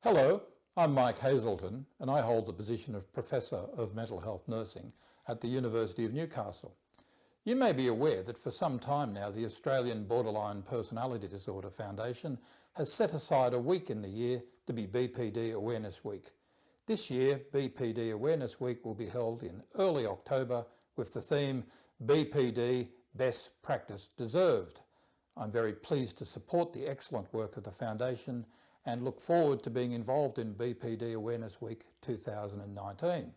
Hello, I'm Mike Hazelton and I hold the position of Professor of Mental Health Nursing at the University of Newcastle. You may be aware that for some time now the Australian Borderline Personality Disorder Foundation has set aside a week in the year to be BPD Awareness Week. This year, BPD Awareness Week will be held in early October with the theme BPD Best Practice Deserved. I'm very pleased to support the excellent work of the Foundation and look forward to being involved in BPD Awareness Week 2019.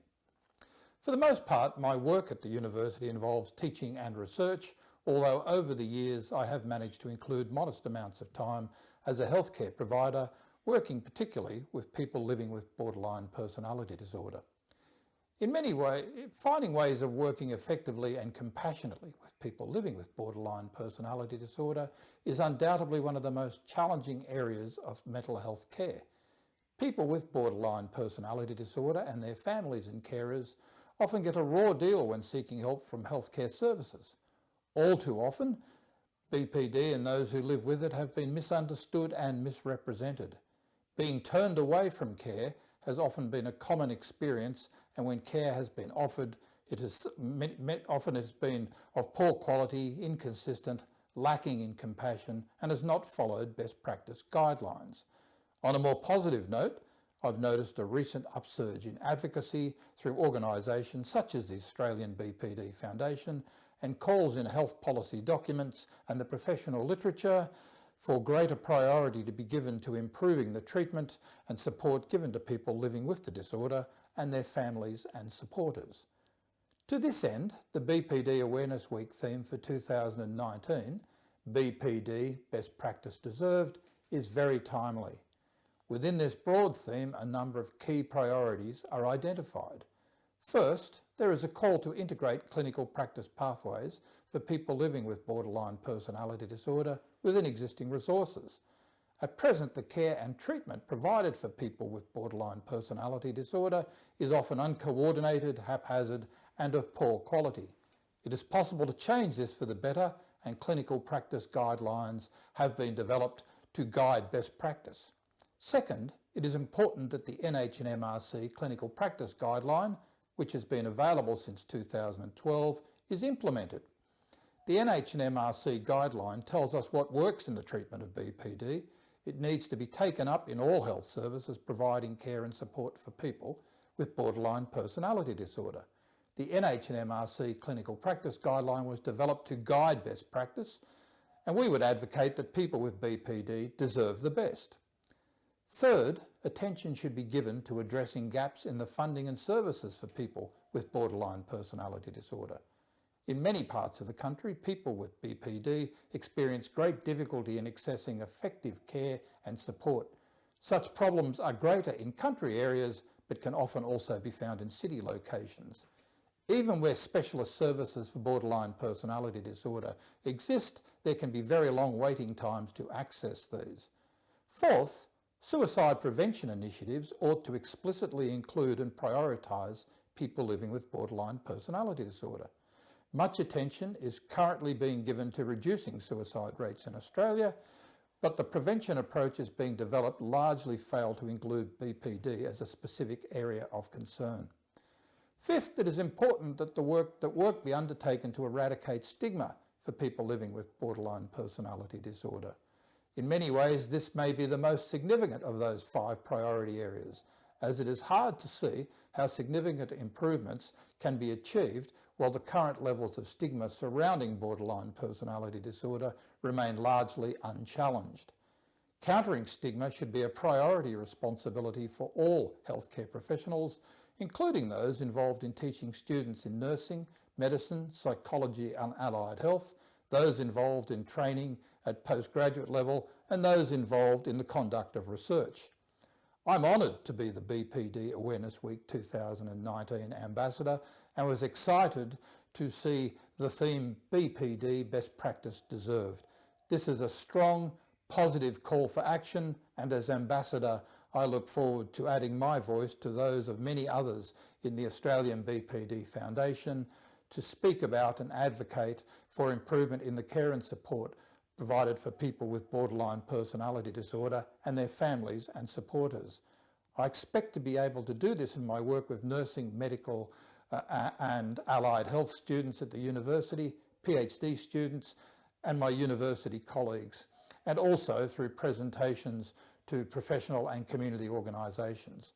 For the most part, my work at the university involves teaching and research, although over the years I have managed to include modest amounts of time as a healthcare provider, working particularly with people living with borderline personality disorder. In many ways, finding ways of working effectively and compassionately with people living with borderline personality disorder is undoubtedly one of the most challenging areas of mental health care. People with borderline personality disorder and their families and carers often get a raw deal when seeking help from healthcare services. All too often, BPD and those who live with it have been misunderstood and misrepresented. Being turned away from care has often been a common experience, and when care has been offered, it has often has been of poor quality, inconsistent, lacking in compassion, and has not followed best practice guidelines. On a more positive note, I've noticed a recent upsurge in advocacy through organisations such as the Australian BPD Foundation and calls in health policy documents and the professional literature for greater priority to be given to improving the treatment and support given to people living with the disorder and their families and supporters. To this end, the BPD Awareness Week theme for 2019, BPD Best Practice Deserved, is very timely. Within this broad theme, a number of key priorities are identified. First, there is a call to integrate clinical practice pathways for people living with borderline personality disorder within existing resources. At present, the care and treatment provided for people with borderline personality disorder is often uncoordinated, haphazard, and of poor quality. It is possible to change this for the better, and clinical practice guidelines have been developed to guide best practice. Second, it is important that the NHMRC Clinical Practice Guideline, which has been available since 2012, is implemented. The NHMRC guideline tells us what works in the treatment of BPD. It needs to be taken up in all health services providing care and support for people with borderline personality disorder. The NHMRC Clinical Practice Guideline was developed to guide best practice, and we would advocate that people with BPD deserve the best. Third, attention should be given to addressing gaps in the funding and services for people with borderline personality disorder. In many parts of the country, people with BPD experience great difficulty in accessing effective care and support. Such problems are greater in country areas, but can often also be found in city locations. Even where specialist services for borderline personality disorder exist, there can be very long waiting times to access these. Fourth, suicide prevention initiatives ought to explicitly include and prioritise people living with borderline personality disorder. Much attention is currently being given to reducing suicide rates in Australia, but the prevention approaches being developed largely fail to include BPD as a specific area of concern. Fifth, it is important that work be undertaken to eradicate stigma for people living with borderline personality disorder. In many ways, this may be the most significant of those 5 priority areas, as it is hard to see how significant improvements can be achieved while the current levels of stigma surrounding borderline personality disorder remain largely unchallenged. Countering stigma should be a priority responsibility for all healthcare professionals, including those involved in teaching students in nursing, medicine, psychology and allied health, those involved in training at postgraduate level, and those involved in the conduct of research. I'm honoured to be the BPD Awareness Week 2019 Ambassador and was excited to see the theme BPD Best Practice Deserved. This is a strong, positive call for action, and as Ambassador, I look forward to adding my voice to those of many others in the Australian BPD Foundation to speak about and advocate for improvement in the care and support provided for people with borderline personality disorder and their families and supporters. I expect to be able to do this in my work with nursing, medical and allied health students at the university, PhD students and my university colleagues, and also through presentations to professional and community organisations.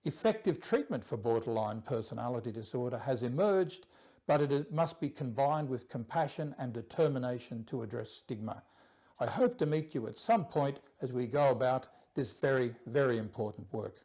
Effective treatment for borderline personality disorder has emerged, but it must be combined with compassion and determination to address stigma. I hope to meet you at some point as we go about this very, very important work.